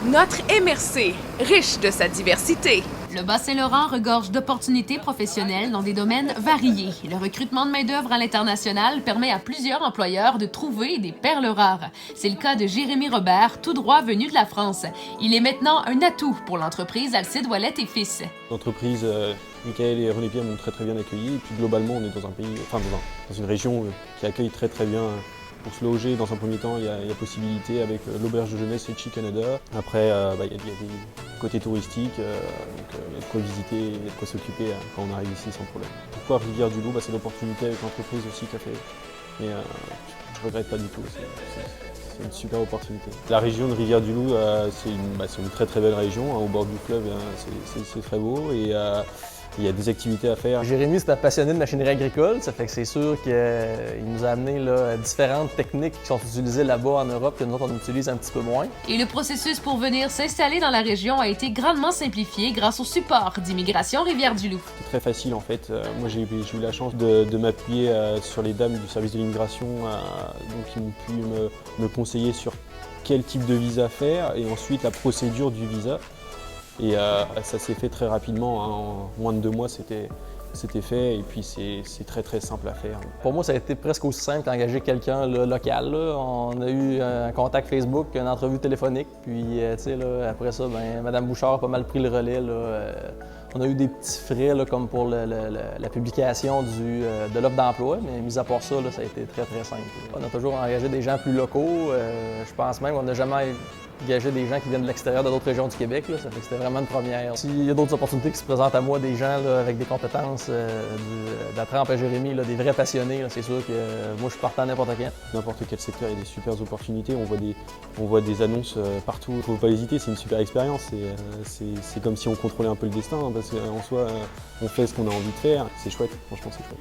Notre MRC, riche de sa diversité. Le Bas-Saint-Laurent regorge d'opportunités professionnelles dans des domaines variés. Le recrutement de main-d'œuvre à l'international permet à plusieurs employeurs de trouver des perles rares. C'est le cas de Jérémy Robert, tout droit venu de la France. Il est maintenant un atout pour l'entreprise Alcide Ouellet et Fils. L'entreprise Michael et René Pierre m'ont très bien accueilli. Et puis globalement, on est dans un pays, dans une région qui accueille très bien. Pour se loger, dans un premier temps, il y a possibilité avec l'auberge de jeunesse et Chi Canada. Après, il y a des côtés touristiques, il y a de quoi visiter, il y a de quoi s'occuper quand on arrive ici sans problème. Pourquoi Rivière-du-Loup? C'est l'opportunité avec l'entreprise aussi qu'a fait. Mais je ne regrette pas du tout, c'est une super opportunité. La région de Rivière-du-Loup, c'est une très belle région, au bord du fleuve, c'est très beau. Et, il y a des activités à faire. Jérémy, c'est un passionné de machinerie agricole, ça fait que c'est sûr qu'il nous a amené différentes techniques qui sont utilisées là-bas en Europe que nous autres on utilise un petit peu moins. Et le processus pour venir s'installer dans la région a été grandement simplifié grâce au support d'Immigration Rivière-du-Loup. C'est très facile en fait. Moi j'ai eu la chance de m'appuyer sur les dames du service de l'immigration qui ont pu me conseiller sur quel type de visa faire et ensuite la procédure du visa. Et ça s'est fait très rapidement, en moins de 2 mois c'était fait et puis c'est très simple à faire. Pour moi, ça a été presque aussi simple d'engager quelqu'un local. Là. On a eu un contact Facebook, une entrevue téléphonique, puis après ça, Mme Bouchard a pas mal pris le relais. On a eu des petits frais comme pour la publication de l'offre d'emploi, mais mis à part ça, ça a été très simple. On a toujours engagé des gens plus locaux. Je pense même qu'on n'a jamais engagé des gens qui viennent de l'extérieur de d'autres régions du Québec. Ça fait que c'était vraiment une première. S'il y a d'autres opportunités qui se présentent à moi, des gens avec des compétences de la trempe à Jérémy, des vrais passionnés, c'est sûr que moi je suis partant n'importe quand. N'importe quel secteur, il y a des super opportunités. On voit des annonces partout. Il ne faut pas hésiter, c'est une super expérience. C'est comme si on contrôlait un peu le destin, parce qu'en soi, on fait ce qu'on a envie de faire. C'est chouette, franchement c'est chouette.